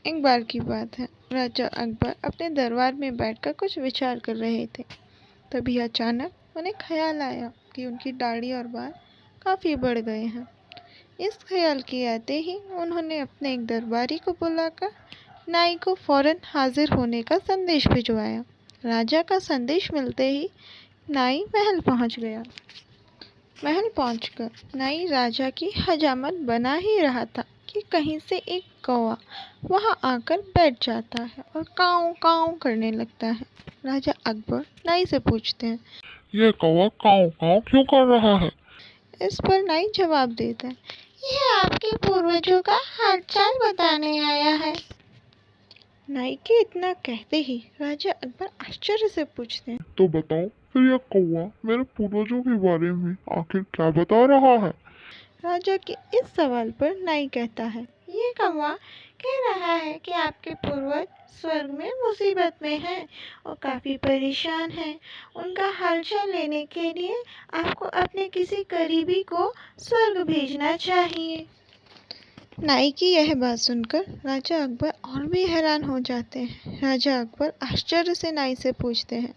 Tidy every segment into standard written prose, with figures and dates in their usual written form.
एक बार की बात है, राजा अकबर अपने दरबार में बैठकर कुछ विचार कर रहे थे। तभी अचानक उन्हें ख्याल आया कि उनकी दाढ़ी और बाल काफ़ी बढ़ गए हैं। इस ख्याल के आते ही उन्होंने अपने एक दरबारी को बुलाकर नाई को फौरन हाजिर होने का संदेश भिजवाया। राजा का संदेश मिलते ही नाई महल पहुंच गया। महल पहुंचकर नाई राजा की हजामत बना ही रहा था कि कहीं से एक कौवा वहां आकर बैठ जाता है और काऊ काऊ करने लगता है। राजा अकबर नाई से पूछते हैं, ये कौवा काऊ काऊ क्यों कर रहा है? इस पर नाई जवाब देता है, यह आपके पूर्वजों का हालचाल बताने आया है। नाई के इतना कहते ही राजा अकबर आश्चर्य से पूछते हैं, तो बताओ फिर यह कौवा मेरे पूर्वजों के बारे में आखिर क्या बता रहा है? राजा के इस सवाल पर नाई कहता है, ये कौवा कह रहा है कि आपके पूर्वज स्वर्ग में मुसीबत में हैं और काफी परेशान हैं। उनका हालचाल लेने के लिए आपको अपने किसी करीबी को स्वर्ग भेजना चाहिए। नाई की यह बात सुनकर राजा अकबर और भी हैरान हो जाते हैं। राजा अकबर आश्चर्य से नाई से पूछते हैं,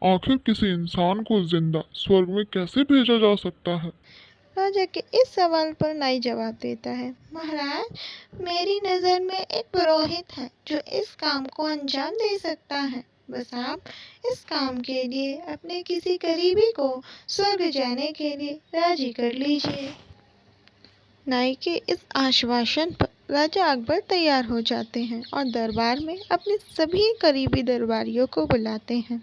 आखिर किसी इंसान को जिंदा स्वर्ग में कैसे भेजा जा सकता है? राजा के इस सवाल पर नाई जवाब देता है, महाराज, मेरी नज़र में एक पुरोहित है जो इस काम को अंजाम दे सकता है। बस आप इस काम के लिए अपने किसी करीबी को स्वर्ग जाने के लिए राजी कर लीजिए। नाई के इस आश्वासन पर राजा अकबर तैयार हो जाते हैं और दरबार में अपने सभी करीबी दरबारियों को बुलाते हैं।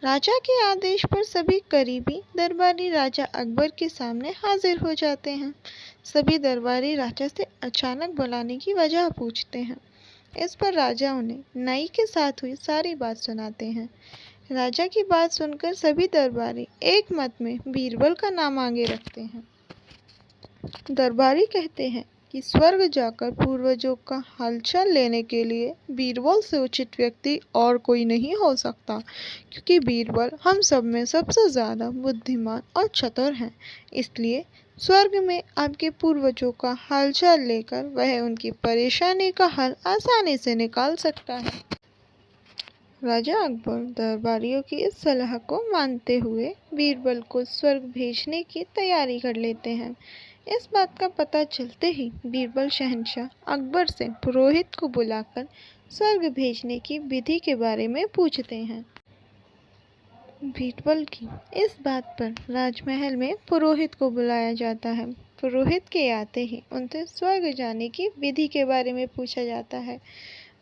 राजा के आदेश पर सभी करीबी दरबारी राजा अकबर के सामने हाजिर हो जाते हैं। सभी दरबारी राजा से अचानक बुलाने की वजह पूछते हैं। इस पर राजा उन्हें नाई के साथ हुई सारी बात सुनाते हैं। राजा की बात सुनकर सभी दरबारी एक मत में बीरबल का नाम आगे रखते हैं। दरबारी कहते हैं कि स्वर्ग जाकर पूर्वजों का हालचाल लेने के लिए बीरबल से उचित व्यक्ति और कोई नहीं हो सकता, क्योंकि बीरबल हम सब में सबसे ज़्यादा बुद्धिमान और चतुर हैं। इसलिए स्वर्ग में आपके पूर्वजों का हालचाल लेकर वह उनकी परेशानी का हल आसानी से निकाल सकता है। राजा अकबर दरबारियों की इस सलाह को मानते हुए बीरबल को स्वर्ग भेजने की तैयारी कर लेते हैं। इस बात का पता चलते ही बीरबल शहंशाह अकबर से पुरोहित को बुलाकर स्वर्ग भेजने की विधि के बारे में पूछते हैं। बीरबल की इस बात पर राजमहल में पुरोहित को बुलाया जाता है। पुरोहित के आते ही उनसे स्वर्ग जाने की विधि के बारे में पूछा जाता है।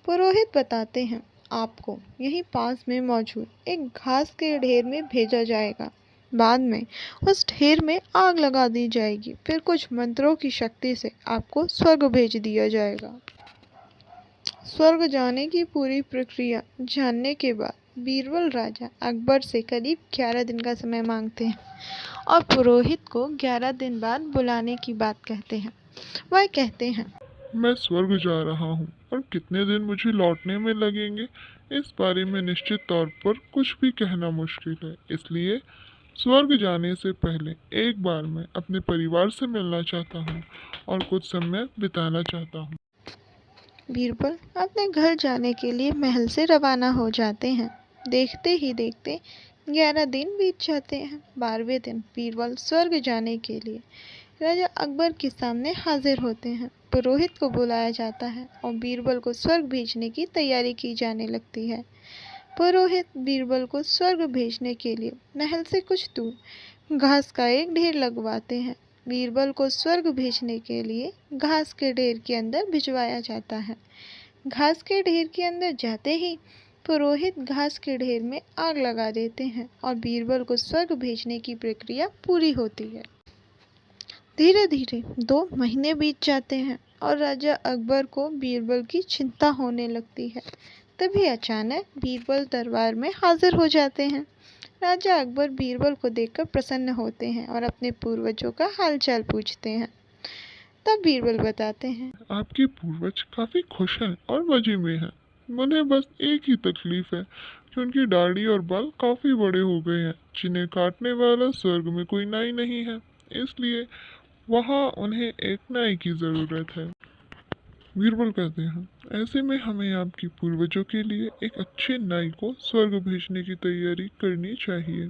पुरोहित बताते हैं, आपको यहीं पास में मौजूद एक घास के ढेर में भेजा जाएगा। बाद में उस ढेर में आग लगा दी जाएगी, फिर कुछ मंत्रों की शक्ति से आपको स्वर्ग भेज दिया जाएगा। स्वर्ग जाने की पूरी प्रक्रिया जानने के बाद बीरबल राजा अकबर से करीब 11 दिन का समय मांगते हैं और पुरोहित को 11 दिन बाद बुलाने की बात कहते हैं। वह कहते हैं, मैं स्वर्ग जा रहा हूँ और कितने दिन मुझे लौटने में लगेंगे, इस बारे में निश्चित तौर पर कुछ भी कहना मुश्किल है। इसलिए स्वर्ग जाने से पहले एक बार मैं अपने परिवार से मिलना चाहता हूँ और कुछ समय बिताना चाहता हूँ। बीरबल अपने घर जाने के लिए महल से रवाना हो जाते हैं। देखते ही देखते 11 दिन बीत जाते हैं। 12वें दिन बीरबल स्वर्ग जाने के लिए राजा अकबर के सामने हाजिर होते हैं। पुरोहित को बुलाया जाता है और बीरबल को स्वर्ग भेजने की तैयारी की जाने लगती है। पुरोहित बीरबल को स्वर्ग भेजने के लिए महल से कुछ दूर घास का एक ढेर लगवाते हैं। बीरबल को स्वर्ग भेजने के लिए घास के ढेर के अंदर भिजवाया जाता है। घास के ढेर के अंदर जाते ही पुरोहित घास के ढेर में आग लगा देते हैं और बीरबल को स्वर्ग भेजने की प्रक्रिया पूरी होती है। धीरे धीरे 2 महीने बीत जाते हैं और राजा अकबर को बीरबल की चिंता होने लगती है। तभी अचानक बीरबल दरबार में हाजिर हो जाते हैं। राजा अकबर बीरबल को देखकर प्रसन्न होते हैं और अपने पूर्वजों का हालचाल पूछते हैं। तब बीरबल बताते हैं, आपके पूर्वज काफी खुश हैं और मजे में हैं। उन्हें बस एक ही तकलीफ है कि उनकी दाढ़ी और बाल काफी बड़े हो गए हैं, जिन्हें काटने वाला स्वर्ग में कोई नाई नहीं है। इसलिए वहाँ उन्हें एक नाई की जरूरत है। बीरबल कहते हैं, ऐसे में हमें आपकी पूर्वजों के लिए एक अच्छे नाई को स्वर्ग भेजने की तैयारी करनी चाहिए।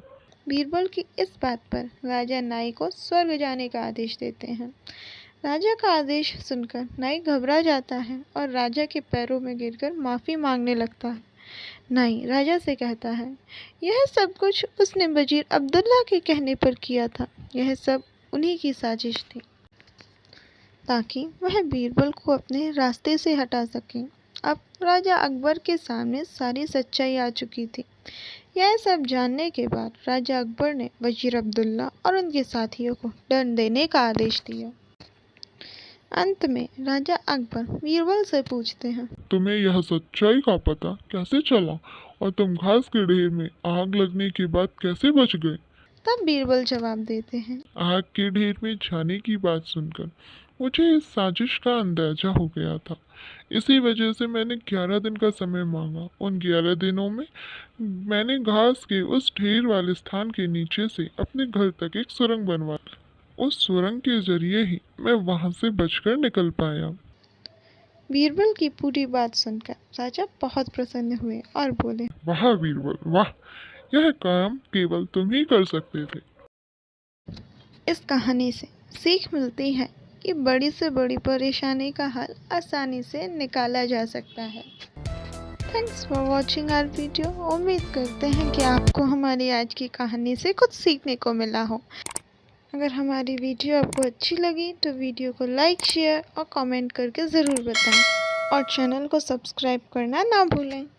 बीरबल की इस बात पर राजा नाई को स्वर्ग जाने का आदेश देते हैं। राजा का आदेश सुनकर नाई घबरा जाता है और राजा के पैरों में गिरकर माफ़ी मांगने लगता है। नाई राजा से कहता है, यह सब कुछ उसने वजीर अब्दुल्ला के कहने पर किया था। यह सब उन्हीं की साजिश थी ताकि वह बीरबल को अपने रास्ते से हटा सके। अब राजा अकबर के सामने सारी सच्चाई आ चुकी थी। यह सब जानने के बाद राजा अकबर ने वजीर अब्दुल्ला और उनके साथियों को दंड देने का आदेश दिया। अंत में राजा अकबर बीरबल से पूछते हैं, तुम्हें यह सच्चाई का पता कैसे चला और तुम घास के ढेर में आग लगने के बाद कैसे बच गए? तब बीरबल जवाब देते हैं, आग के ढेर में जाने की बात सुनकर मुझे इस साजिश का अंदाजा हो गया था। इसी वजह से मैंने 11 दिन का समय मांगा। उन 11 दिनों में मैंने घास के उस ढेर वाले स्थान के नीचे से अपने घर तक एक सुरंग बनवाई। उस सुरंग के जरिए ही मैं वहां से बचकर निकल पाया। बीरबल की पूरी बात सुनकर राजा बहुत प्रसन्न हुए और बोले, वाह बीरबल वाह, यह काम केवल तुम ही कर सकते थे। इस कहानी से सीख मिलती है कि बड़ी से बड़ी परेशानी का हल आसानी से निकाला जा सकता है। Thanks for watching our video. उम्मीद करते हैं कि आपको हमारी आज की कहानी से कुछ सीखने को मिला हो। अगर हमारी वीडियो आपको अच्छी लगी तो वीडियो को लाइक, शेयर और कमेंट करके ज़रूर बताएं और चैनल को सब्सक्राइब करना ना भूलें।